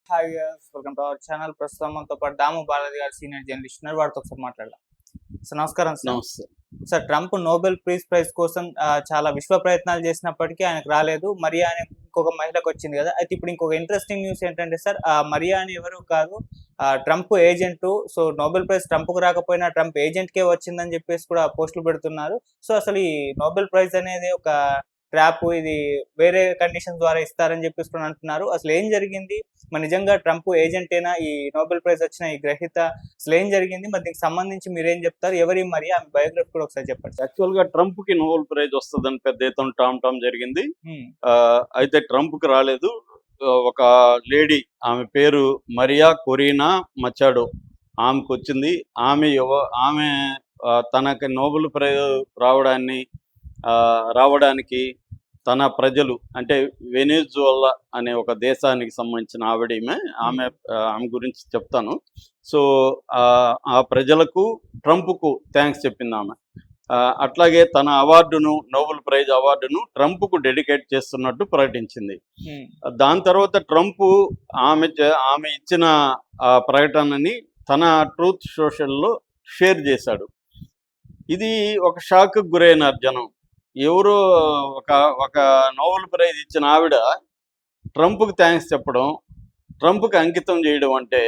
Hi welcome to our channel. ప్రస్తుతం మనతో పాటు దాము బాలాజీ గారు సీనియర్ జర్నలిస్ట్ ఉన్నారు. వారితో ఒకసారి మాట్లాడదాం. సార్ నమస్కారం. నమస్తే. సార్ ట్రంప్ నోబెల్ ప్రైజ్ కోసం చాలా విశ్వ ప్రయత్నాలు చేసినప్పటికీ ఆయనకు రాలేదు. మరియా అనే ఇంకొక మహిళకు వచ్చింది కదా. అయితే ఇప్పుడు ఇంకొక ఇంట్రెస్టింగ్ న్యూస్ ఏంటంటే సార్, మరియా అని ఎవరు కాదు, Trump agent. So Nobel prize ట్రంప్కు రాకపోయినా ట్రంప్ ఏజెంట్కే వచ్చిందని చెప్పేసి కూడా పోస్టులు పెడుతున్నారు. సో అసలు ఈ నోబెల్ ప్రైజ్ అనేది ఒక ట్రాప్, ఇది వేరే కండిషన్ ద్వారా ఇస్తారని చెప్పేసి కూడా అంటున్నారు. అసలు ఏం జరిగింది? మరి నిజంగా ట్రంప్ ఏజెంటేనా ఈ నోబెల్ ప్రైజ్ వచ్చిన ఈ గ్రహీత? అసలు ఏం జరిగింది? మరి దీనికి సంబంధించి మీరేం చెప్తారు? ఎవరి మరి ఆమె బయోగ్రఫీ కూడా ఒకసారి చెప్పండి. యాక్చువల్ గా ట్రంప్ కి నోబెల్ ప్రైజ్ వస్తుందని పెద్ద ఎత్తున టామ్ జరిగింది. అయితే ట్రంప్ కి రాలేదు. ఒక లేడీ, ఆమె పేరు మరియా కొరీనా మచాడో, ఆమెకు వచ్చింది. ఆమె తనకి నోబెల్ ప్రైజ్ రావడానికి తన ప్రజలు, అంటే వెనిజువలా అనే ఒక దేశానికి సంబంధించిన ఆమె గురించి చెప్తాను. సో ఆ ప్రజలకు, ట్రంప్కు థ్యాంక్స్ చెప్పింది ఆమె. అట్లాగే తన నోబెల్ ప్రైజ్ అవార్డును ట్రంప్కు డెడికేట్ చేస్తున్నట్టు ప్రకటించింది. దాని తర్వాత ట్రంప్ ఆమె ఇచ్చిన ప్రకటనని తన ట్రూత్ సోషల్లో షేర్ చేశాడు. ఇది ఒక షాక్ గురైనారు జనం. ఎవరో ఒక నోబెల్ ప్రైజ్ ఇచ్చిన ఆవిడ ట్రంప్కి థ్యాంక్స్ చెప్పడం, ట్రంప్కి అంకితం చేయడం అంటే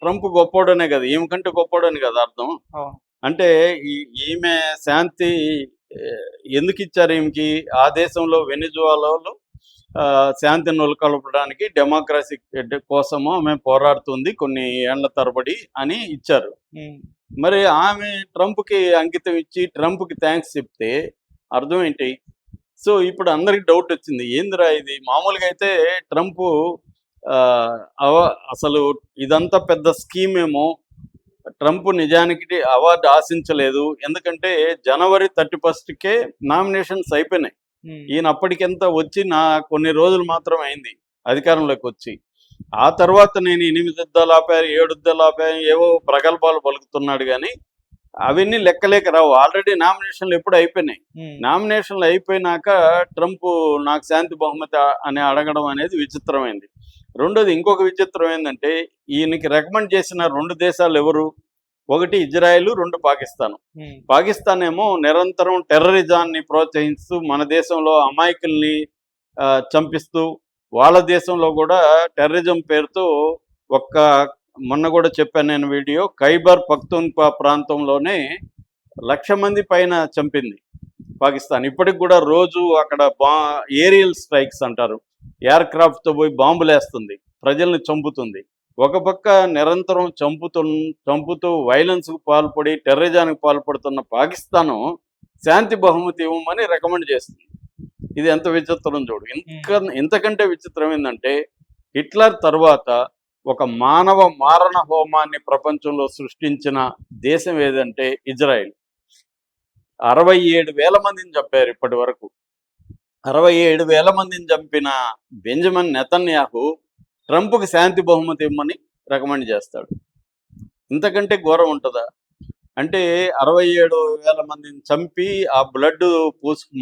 ట్రంప్ గొప్పోడనే కదా, ఈమెకంటే గొప్పోడని కదా అర్థం. అంటే ఈమె శాంతి ఎందుకు ఇచ్చారు ఈమెకి? ఆ దేశంలో వెనిజువాలాలో శాంతిని నెలకొల్పడానికి, డెమోక్రసీ కోసము ఆమె పోరాడుతుంది కొన్ని ఏళ్ల తరబడి అని ఇచ్చారు. మరి ఆమె ట్రంప్కి అంకితం ఇచ్చి ట్రంప్కి థ్యాంక్స్ చెప్తే అర్థం ఏంటి? సో ఇప్పుడు అందరికి డౌట్ వచ్చింది, ఏందిరా ఇది? మామూలుగా అయితే ట్రంప్ అసలు ఇదంతా పెద్ద స్కీమ్ ఏమో, ట్రంప్ నిజానికి అవార్డు ఆశించలేదు. ఎందుకంటే జనవరి 31కే నామినేషన్స్ అయిపోయినాయి. ఈయన అప్పటికెంత వచ్చి కొన్ని రోజులు మాత్రం అయింది అధికారంలోకి వచ్చి. ఆ తర్వాత నేను 8 యుద్ధాలు ఆపాను, 7 యుద్ధాలు ఆపాను, ఏవో ప్రగల్భాలు పలుకుతున్నాడు. కానీ అవన్నీ లెక్కలేక రావు. ఆల్రెడీ నామినేషన్లు ఎప్పుడు అయిపోయినాయి. నామినేషన్లు అయిపోయినాక ట్రంప్ నాకు శాంతి బహుమతి అని అడగడం అనేది విచిత్రమైంది. రెండోది, ఇంకొక విచిత్రం ఏంటంటే, ఈయనకి రికమెండ్ చేసిన 2 దేశాలు ఎవరు? ఒకటి ఇజ్రాయెల్, 2 పాకిస్తాన్. పాకిస్తాన్ ఏమో నిరంతరం టెర్రరిజాన్ని ప్రోత్సహిస్తూ మన దేశంలో అమాయకుల్ని చంపిస్తూ, వాళ్ళ దేశంలో కూడా టెర్రరిజం పేరుతో మొన్న కూడా చెప్పాను నేను వీడియో, ఖైబర్ పఖ్తూన్ఖ్వా ప్రాంతంలోనే 1,00,000 మంది పైన చంపింది పాకిస్తాన్. ఇప్పటికి కూడా రోజు అక్కడ ఏరియల్ స్ట్రైక్స్ అంటారు, ఎయిర్క్రాఫ్ట్తో పోయి బాంబులు వేస్తుంది, ప్రజల్ని చంపుతుంది. ఒక పక్క నిరంతరం చంపుతూ వైలెన్స్కు పాల్పడి టెర్రరిజానికి పాల్పడుతున్న పాకిస్తాను శాంతి బహుమతి ఇవ్వమని రికమెండ్ చేస్తుంది. ఇది ఎంత విచిత్రం చూడు. ఇంతకంటే విచిత్రం ఏంటంటే, హిట్లర్ తర్వాత ఒక మానవ మారణ హోమాన్ని ప్రపంచంలో సృష్టించిన దేశం ఏదంటే ఇజ్రాయెల్. 67,000 మందిని చంపారు ఇప్పటి వరకు. 67,000 మందిని చంపిన బెంజమిన్ నెతన్యాహు ట్రంప్కి శాంతి బహుమతి ఇవ్వమని రికమెండ్ చేస్తాడు. ఇంతకంటే ఘోరం ఉంటుందా? అంటే 67,000 మందిని చంపి ఆ బ్లడ్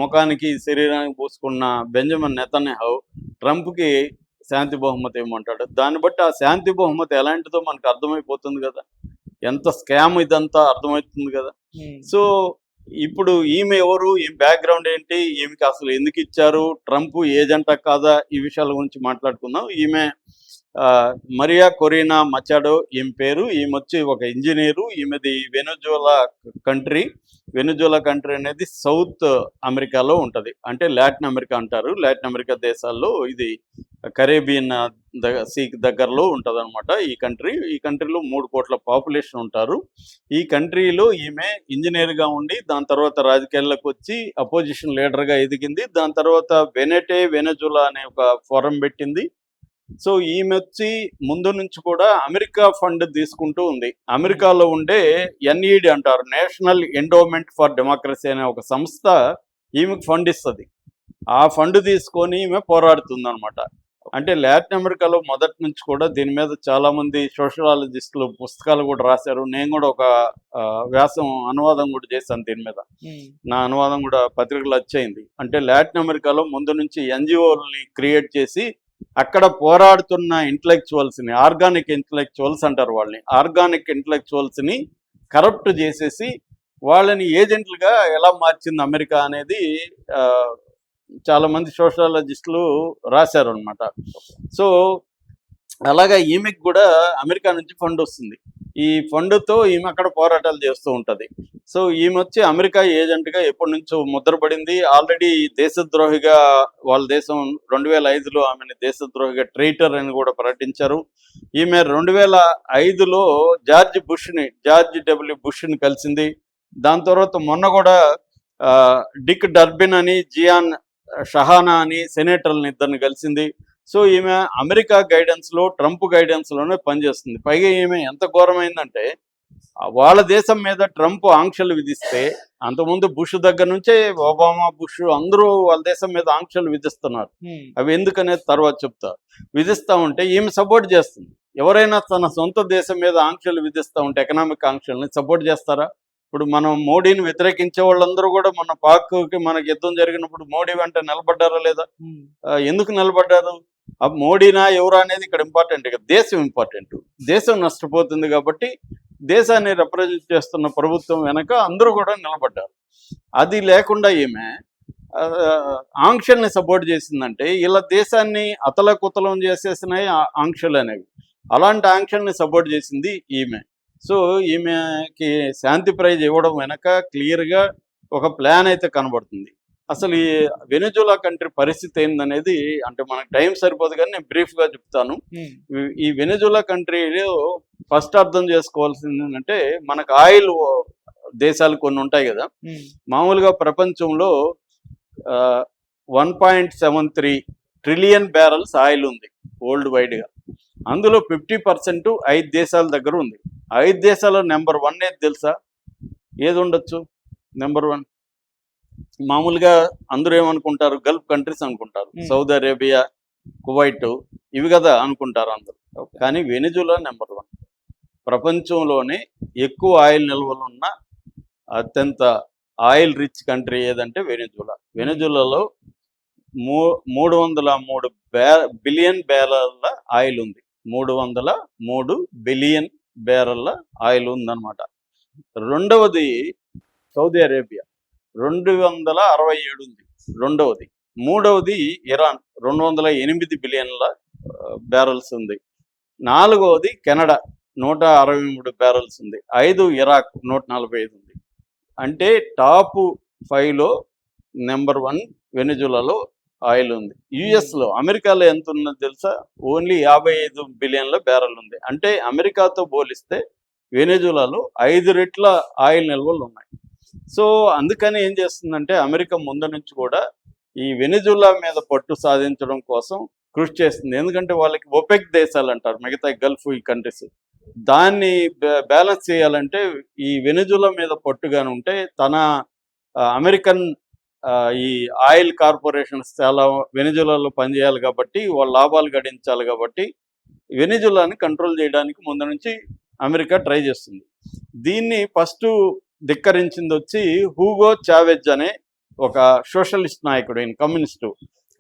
ముఖానికి, శరీరానికి పూసుకున్న బెంజమిన్ నెతన్యాహు ట్రంప్కి శాంతి బహుమతి ఇవ్వమంటాడు. దాన్ని బట్టి ఆ శాంతి బహుమతి ఎలాంటిదో మనకు అర్థమైపోతుంది కదా, ఎంత స్కామ్ ఇదంతా అర్థమవుతుంది కదా. సో ఇప్పుడు ఈమె ఎవరు, ఈమె బ్యాక్గ్రౌండ్ ఏంటి, ఈమెకి అసలు ఎందుకు ఇచ్చారు, ట్రంప్ ఏజెంటా కాదా, ఈ విషయాల గురించి మాట్లాడుకుందాం. ఈమె మరియా కొరీనా మచాడో ఈమె పేరు. ఈమె వచ్చి ఒక ఇంజనీరు. ఈమెది వెనిజువలా కంట్రీ అనేది సౌత్ అమెరికాలో ఉంటుంది. అంటే లాటిన్ అమెరికా అంటారు. లాటిన్ అమెరికా దేశాల్లో ఇది కరేబియన్ సీ దగ్గరలో ఉంటుంది అనమాట ఈ కంట్రీలో 3 కోట్ల పాపులేషన్ ఉంటారు. ఈ కంట్రీలో ఈమె ఇంజనీర్గా ఉండి దాని తర్వాత రాజకీయాల్లోకి వచ్చి అపోజిషన్ లీడర్గా ఎదిగింది. దాని తర్వాత వెనజులా అనే ఒక ఫోరం పెట్టింది. సో ఈమె వచ్చి ముందు నుంచి కూడా అమెరికా ఫండ్ తీసుకుంటూ ఉంది. అమెరికాలో ఉండే NED అంటారు, నేషనల్ ఎండోమెంట్ ఫర్ డెమోక్రసీ అనే ఒక సంస్థ ఈమెకు ఫండ్ ఇస్తుంది. ఆ ఫండ్ తీసుకొని ఈమె పోరాడుతుంది అనమాట. అంటే లాటిన్ అమెరికాలో మొదటి నుంచి కూడా దీని మీద చాలామంది సోషలాలజిస్టులు పుస్తకాలు కూడా రాశారు. నేను కూడా ఒక అనువాదం కూడా చేశాను దీని మీద. నా అనువాదం కూడా పత్రికలు వచ్చేయింది. అంటే లాటిన్ అమెరికాలో ముందు నుంచి NGOలని క్రియేట్ చేసి అక్కడ పోరాడుతున్న ఇంటలెక్చువల్స్ని, ఆర్గానిక్ ఇంటలెక్చువల్స్ అంటారు వాళ్ళని, ఆర్గానిక్ ఇంటలెక్చువల్స్ని కరప్ట్ చేసేసి వాళ్ళని ఏజెంట్లుగా ఎలా మార్చింది అమెరికా అనేది చాలా మంది సోషాలజిస్టులు రాశారు అనమాట. సో అలాగా ఈమెకి కూడా అమెరికా నుంచి ఫండ్ వస్తుంది. ఈ ఫండ్తో ఈమె అక్కడ పోరాటాలు చేస్తూ ఉంటుంది. సో ఈమె వచ్చి అమెరికా ఏజెంట్గా ఎప్పటి నుంచో ముద్రపడింది. ఆల్రెడీ దేశద్రోహిగా వాళ్ళ దేశం 2005లో ఆమెను దేశద్రోహిగా ట్రైటర్ అని కూడా ప్రకటించారు. ఈమె 2005లో జార్జ్ డబ్ల్యూ బుష్ని కలిసింది. దాని తర్వాత మొన్న కూడా డిక్ డర్బిన్ అని, జియాన్ షహానా అని సెనేటర్లను ఇద్దరిని కలిసింది. సో ఈమె అమెరికా గైడెన్స్లో, ట్రంప్ గైడెన్స్లోనే పనిచేస్తుంది. పైగా ఈమె ఎంత ఘోరమైందంటే వాళ్ళ దేశం మీద ట్రంప్ ఆంక్షలు విధిస్తే, అంతకుముందు బుష్ దగ్గర నుంచే ఒబామా, బుష్ అందరూ వాళ్ళ దేశం మీద ఆంక్షలు విధిస్తున్నారు. అవి ఎందుకనేది తర్వాత చెప్తా. విధిస్తూ ఉంటే ఈమె సపోర్ట్ చేస్తుంది. ఎవరైనా తన సొంత దేశం మీద ఆంక్షలు విధిస్తూ ఉంటే, ఎకనామిక్ ఆంక్షల్ని సపోర్ట్ చేస్తారా? ఇప్పుడు మనం మోడీని వ్యతిరేకించే వాళ్ళందరూ కూడా మన పాక్కి మనకి యుద్ధం జరిగినప్పుడు మోడీ వెంట నిలబడ్డారా లేదా? ఎందుకు నిలబడ్డారు? మోడీనా ఎవరా అనేది ఇక్కడ ఇంపార్టెంట్. ఇక దేశం ఇంపార్టెంట్. దేశం నష్టపోతుంది కాబట్టి దేశాన్ని రిప్రజెంట్ చేస్తున్న ప్రభుత్వం వెనక అందరూ కూడా నిలబడ్డారు. అది లేకుండా ఈమె ఆంక్షల్ని సపోర్ట్ చేసిందంటే ఇలా దేశాన్ని అతలకుతలం చేసేసినాయి ఆంక్షలు అనేవి. అలాంటి ఆంక్షల్ని సపోర్ట్ చేసింది ఈమె. సో ఈమెకి శాంతి ప్రైజ్ ఇవ్వడం వెనక క్లియర్గా ఒక ప్లాన్ అయితే కనబడుతుంది. అసలు ఈ వెనిజులా కంట్రీ పరిస్థితి ఏందనేది, అంటే మనకు టైం సరిపోదు కానీ నేను బ్రీఫ్గా చెప్తాను. ఈ వెనిజులా కంట్రీలో ఫస్ట్ అర్థం చేసుకోవాల్సింది ఏంటంటే, మనకు ఆయిల్ దేశాలు కొన్ని ఉంటాయి కదా. మామూలుగా ప్రపంచంలో 1.73 ట్రిలియన్ బ్యారల్స్ ఆయిల్ ఉంది వరల్డ్ వైడ్గా. అందులో 50% 5 దేశాల దగ్గర ఉంది. 5 దేశాల నెంబర్ 1 ఏది తెలుసా? ఏది ఉండొచ్చు నెంబర్ 1? మామూలుగా అందరూ ఏమనుకుంటారు? గల్ఫ్ కంట్రీస్ అనుకుంటారు. సౌదీ అరేబియా, కువైట్ ఇవి కదా అనుకుంటారు అందరూ. కానీ వెనిజులా నెంబర్ 1. ప్రపంచంలోనే ఎక్కువ ఆయిల్ నిల్వలు ఉన్న అత్యంత ఆయిల్ రిచ్ కంట్రీ ఏదంటే వెనిజులా. వెనిజులాలో 303 బిలియన్ బ్యారెల్ల ఆయిల్ ఉంది. 303 బిలియన్ బ్యారెల్ల ఆయిల్ ఉందన్నమాట. రెండవది సౌదీ అరేబియా, 267 ఉంది రెండవది. మూడవది ఇరాన్, 208 బిలియన్ల బ్యారెల్స్ ఉంది. నాలుగవది కెనడా, 163 బ్యారెల్స్ ఉంది. 5 ఇరాక్, 145 ఉంది. అంటే టాప్ 5లో నెంబర్ 1 వెనిజులాలో ఆయిల్ ఉంది. యుఎస్లో, అమెరికాలో ఎంత ఉన్నది తెలుసా? ఓన్లీ 55 బిలియన్ల బ్యారెల్ ఉంది. అంటే అమెరికాతో పోలిస్తే వెనిజులాలో 5 రెట్ల ఆయిల్ నిల్వలు ఉన్నాయి. సో అందుకని ఏం చేస్తుందంటే అమెరికా ముందు నుంచి కూడా ఈ వెనిజులా మీద పట్టు సాధించడం కోసం కృషి చేస్తుంది. ఎందుకంటే వాళ్ళకి ఒపెక్ దేశాలు అంటారు మిగతా గల్ఫ్ ఈ కంట్రీస్. దాన్ని బ్యాలెన్స్ చేయాలంటే ఈ వెనిజులా మీద పట్టుగానే ఉంటే తన అమెరికన్ ఈ ఆయిల్ కార్పొరేషన్స్ చాలా వెనిజులాలో పనిచేయాలి కాబట్టి, వాళ్ళ లాభాలు గడించాలి కాబట్టి వెనిజులాని కంట్రోల్ చేయడానికి ముందు నుంచి అమెరికా ట్రై చేస్తుంది. దీన్ని ఫస్ట్ ధిక్కరించింది వచ్చి హ్యూగో చావెజ్ అనే ఒక సోషలిస్ట్ నాయకుడు, ఆయన కమ్యూనిస్టు.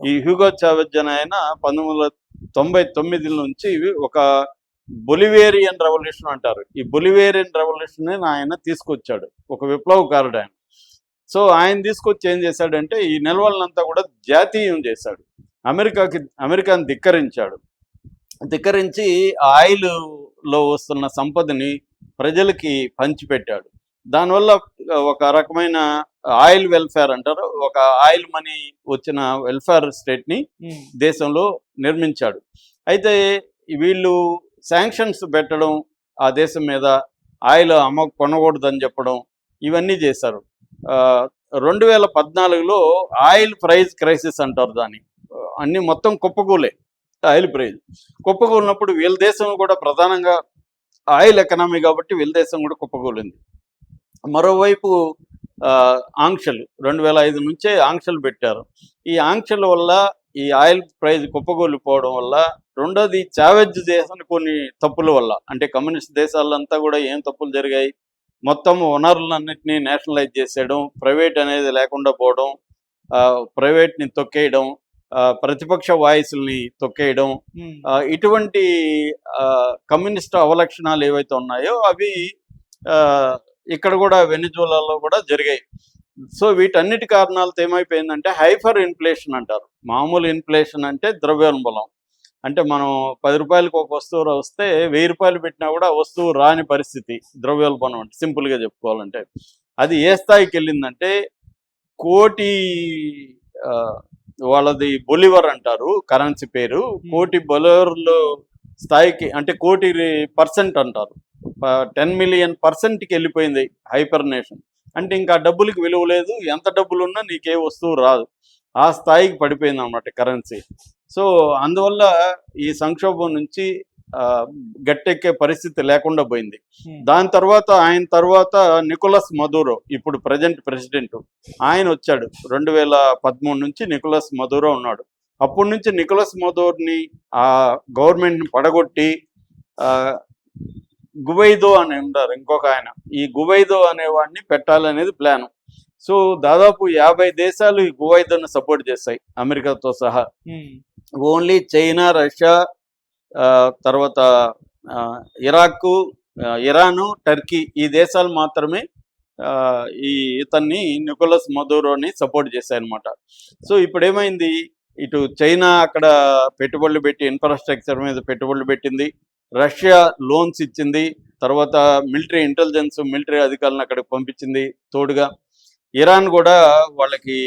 ఈ హ్యూగో చావెజ్ అనే ఆయన 1999 నుంచి ఒక బొలివేరియన్ రెవల్యూషన్ అంటారు. ఈ బొలివేరియన్ రెవల్యూషన్ ఆయన తీసుకొచ్చాడు, ఒక విప్లవకారుడు ఆయన. సో ఆయన తీసుకొచ్చి ఏం చేశాడంటే ఈ నిల్వలనంతా కూడా జాతీయం చేశాడు. అమెరికాని ధిక్కరించి ఆయిల్లో వస్తున్న సంపదని ప్రజలకి పంచిపెట్టాడు. దానివల్ల ఒక రకమైన ఆయిల్ వెల్ఫేర్ అంటారు, ఒక ఆయిల్ మనీ వచ్చిన వెల్ఫేర్ స్టేట్ని దేశంలో నిర్మించాడు. అయితే వీళ్ళు శాంక్షన్స్ పెట్టడం, ఆ దేశం మీద ఆయిల్ కొనకూడదని చెప్పడం, ఇవన్నీ చేశారు. 2014లో ఆయిల్ ప్రైస్ క్రైసిస్ అంటారు దాన్ని. అన్ని మొత్తం కుప్పకూలే. ఆయిల్ ప్రైజ్ కుప్పకూలినప్పుడు వీళ్ళ దేశం కూడా ప్రధానంగా ఆయిల్ ఎకనామీ కాబట్టి వీళ్ళ దేశం కూడా కుప్పకూలింది. మరోవైపు ఆంక్షలు 2005 నుంచే ఆంక్షలు పెట్టారు. ఈ ఆంక్షల వల్ల ఈ ఆయిల్ ప్రైజ్ కుప్పకూలిపోవడం వల్ల, రెండోది చావెజ్ చేసిన కొన్ని తప్పుల వల్ల, అంటే కమ్యూనిస్ట్ దేశాలంతా కూడా ఏం తప్పులు జరిగాయి, మొత్తం వనరులన్నింటినీ నేషనలైజ్ చేసేయడం, ప్రైవేట్ అనేది లేకుండా పోవడం, ప్రైవేట్ని తొక్కేయడం, ప్రతిపక్ష వాయిస్ని తొక్కేయడం, ఇటువంటి కమ్యూనిస్ట్ అవలక్షణాలు ఏవైతే ఉన్నాయో అవి ఇక్కడ కూడా వెనిజులాలో కూడా జరిగాయి. సో వీటన్నిటి కారణాలతో ఏమైపోయిందంటే హైపర్ ఇన్ఫ్లేషన్ అంటారు. మామూలు ఇన్ఫ్లేషన్ అంటే ద్రవ్యోల్బణం. అంటే మనం 10 రూపాయలకు ఒక వస్తువు వస్తే 1000 రూపాయలు పెట్టినా కూడా ఆ వస్తువు రాని పరిస్థితి ద్రవ్యోల్బణం అంటే, సింపుల్గా చెప్పుకోవాలంటే. అది ఏ స్థాయికి వెళ్ళిందంటే కోటి, వాళ్ళది బొలివర్ అంటారు కరెన్సీ పేరు, కోటి బొలివర్లు స్థాయికి, అంటే కోటి % అంటారు, 10 మిలియన్ % వెళ్ళిపోయింది హైపర్ నేషన్. అంటే ఇంకా డబ్బులకి విలువ లేదు, ఎంత డబ్బులున్నా నీకే వస్తువు రాదు, ఆ స్థాయికి పడిపోయింది అన్నమాట కరెన్సీ. సో అందువల్ల ఈ సంక్షోభం నుంచి గట్టెక్కే పరిస్థితి లేకుండా పోయింది. దాని తర్వాత ఆయన తర్వాత నికోలస్ మదూరో, ఇప్పుడు ప్రజెంట్ ప్రెసిడెంట్, ఆయన వచ్చాడు. 2013 నుంచి నికోలస్ మదూరో ఉన్నాడు. అప్పటి నుంచి నికోలస్ మదూరోని ఆ గవర్నమెంట్ని పడగొట్టి గువైదో అని ఉంటారు ఇంకొక ఆయన, ఈ గువైదో అనేవాడిని పెట్టాలనేది ప్లాన్. సో దాదాపు 50 దేశాలు ఈ గువైదోని సపోర్ట్ చేస్తాయి అమెరికాతో సహా. ఓన్లీ చైనా, రష్యా, తర్వాత ఇరాక్, ఇరాను, టర్కీ, ఈ దేశాలు మాత్రమే ఇతన్ని నికోలస్ మదూరోని సపోర్ట్ చేశాయన్నమాట. సో ఇప్పుడు ఏమైంది, ఇటు చైనా అక్కడ పెట్టుబడులు పెట్టి ఇన్ఫ్రాస్ట్రక్చర్ మీద పెట్టుబడులు పెట్టింది, రష్యా లోన్స్ ఇచ్చింది, తర్వాత మిలిటరీ ఇంటెలిజెన్స్, మిలిటరీ అధికారులను అక్కడికి పంపించింది తోడుగా. ఇరాన్ కూడా వాళ్ళకి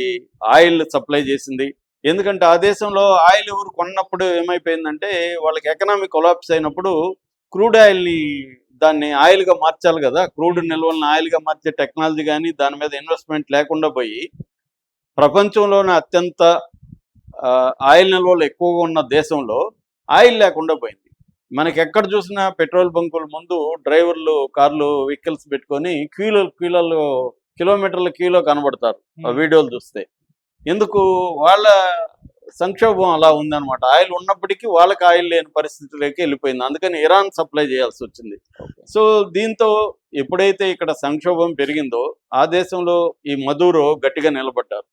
ఆయిల్ సప్లై చేసింది. ఎందుకంటే ఆ దేశంలో ఆయిల్ ఎవరు కొన్నప్పుడు ఏమైపోయిందంటే వాళ్ళకి ఎకనామిక్ కొలాప్స్ అయినప్పుడు క్రూడ్ ఆయిల్ని దాన్ని ఆయిల్గా మార్చాలి కదా, క్రూడ్ నిల్వలను ఆయిల్గా మార్చే టెక్నాలజీ కానీ దాని మీద ఇన్వెస్ట్మెంట్ లేకుండా పోయి ప్రపంచంలోనే అత్యంత ఆయిల్ నిల్వలు ఎక్కువగా ఉన్న దేశంలో ఆయిల్ లేకుండా పోయింది. మనకి ఎక్కడ చూసినా పెట్రోల్ బంకుల ముందు డ్రైవర్లు కార్లు వెహికల్స్ పెట్టుకొని కిలోమీటర్ల క్యూలో కనబడతారు ఆ వీడియోలు చూస్తే. ఎందుకు, వాళ్ళ సంక్షోభం అలా ఉందన్నమాట. ఆయిల్ ఉన్నప్పటికీ వాళ్ళకి ఆయిల్ లేని పరిస్థితిలోకి వెళ్ళిపోయింది, అందుకని ఇరాన్ సప్లై చేయాల్సి వచ్చింది. సో దీంతో ఎప్పుడైతే ఇక్కడ సంక్షోభం పెరిగిందో ఆ దేశంలో ఈ మదూరో గట్టిగా నిలబడ్డారు.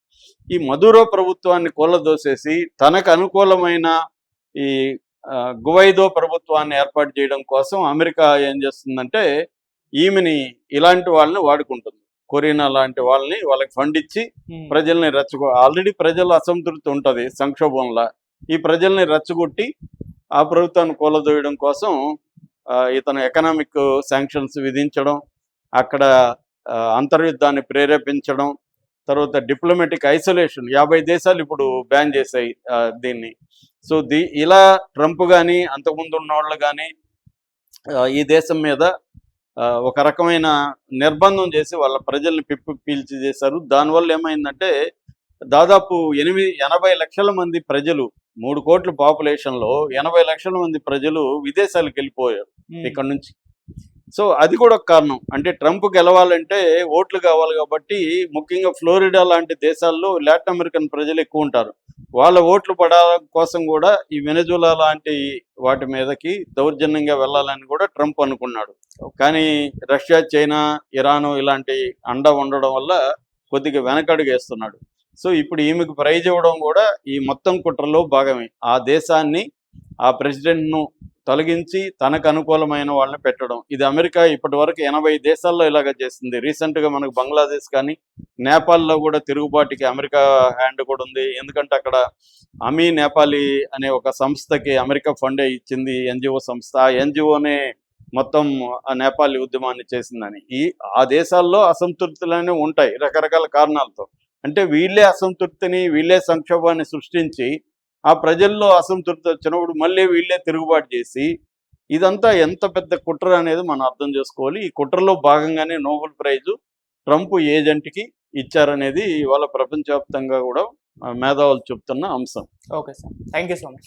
ఈ మదూరో ప్రభుత్వాన్ని కూలదోసేసి తనకు అనుకూలమైన ఈ గువైదో ప్రభుత్వాన్ని ఏర్పాటు చేయడం కోసం అమెరికా ఏం చేస్తుందంటే ఈమెని, ఇలాంటి వాళ్ళని వాడుకుంటుంది. కొరీనా లాంటి వాళ్ళని వాళ్ళకి ఫండ్ ఇచ్చి ప్రజల్ని ఆల్రెడీ ప్రజల అసంతృప్తి ఉంటుంది సంక్షోభంలో, ఈ ప్రజల్ని రెచ్చగొట్టి ఆ ప్రభుత్వాన్ని కూలదోయడం కోసం ఇతను ఎకనామిక్ శాంక్షన్స్ విధించడం, అక్కడ అంతర్యుద్ధాన్ని ప్రేరేపించడం, తర్వాత డిప్లొమాటిక్ ఐసోలేషన్ 50 దేశాలు ఇప్పుడు బ్యాన్ చేశాయి దీన్ని. సో ఇలా ట్రంప్ కానీ అంతకుముందు ఉన్న వాళ్ళు కానీ ఈ దేశం మీద ఒక రకమైన నిర్బంధం చేసి వాళ్ళ ప్రజల్ని పీల్చి చేశారు. దానివల్ల ఏమైందంటే దాదాపు 80 లక్షల మంది ప్రజలు, 3 కోట్ల పాపులేషన్లో 80 లక్షల మంది ప్రజలు విదేశాలకు వెళ్ళిపోయారు ఇక్కడ నుంచి. సో అది కూడా ఒక కారణం. అంటే ట్రంప్ గెలవాలంటే ఓట్లు కావాలి కాబట్టి ముఖ్యంగా ఫ్లోరిడా లాంటి దేశాల్లో లాటిన్ అమెరికన్ ప్రజలు ఎక్కువ ఉంటారు, వాళ్ళ ఓట్లు పడాల కోసం కూడా ఈ వెనెజులా లాంటి వాటి మీదకి దౌర్జన్యంగా వెళ్ళాలని కూడా ట్రంప్ అనుకున్నాడు. కానీ రష్యా, చైనా, ఇరాను ఇలాంటి అండ ఉండడం వల్ల కొద్దిగా వెనకడుగేస్తున్నాడు. సో ఇప్పుడు ఈమెకు ప్రైజ్ ఇవ్వడం కూడా ఈ మొత్తం కుట్రలో భాగమే. ఆ దేశాన్ని, ఆ ప్రెసిడెంట్ను తొలగించి తనకు అనుకూలమైన వాళ్ళని పెట్టడం. ఇది అమెరికా ఇప్పటి వరకు 80 దేశాల్లో ఇలాగ చేస్తుంది. రీసెంట్గా మనకు బంగ్లాదేశ్ కానీ నేపాల్లో కూడా తిరుగుబాటుకి అమెరికా హ్యాండ్ కూడా ఉంది. ఎందుకంటే అక్కడ అమీ నేపాలి అనే ఒక సంస్థకి అమెరికా ఫండే ఇచ్చింది, ఎన్జిఓ సంస్థ. ఆ ఎన్జిఓనే మొత్తం ఆ నేపాలి ఉద్యమాన్ని చేసిందని. ఆ దేశాల్లో అసంతృప్తులనే ఉంటాయి రకరకాల కారణాలతో. అంటే వీళ్ళే అసంతృప్తిని, వీళ్ళే సంక్షోభాన్ని సృష్టించి ఆ ప్రజల్లో అసంతృప్తి వచ్చినప్పుడు మళ్ళీ వీళ్ళే తిరుగుబాటు చేసి, ఇదంతా ఎంత పెద్ద కుట్ర అనేది మనం అర్థం చేసుకోవాలి. ఈ కుట్రలో భాగంగానే నోబెల్ ప్రైజు ట్రంప్ ఏజెంట్కి ఇచ్చారనేది ఇవాళ ప్రపంచవ్యాప్తంగా కూడా మేధావులు చెప్తున్న అంశం. Okay sir, thank you so much.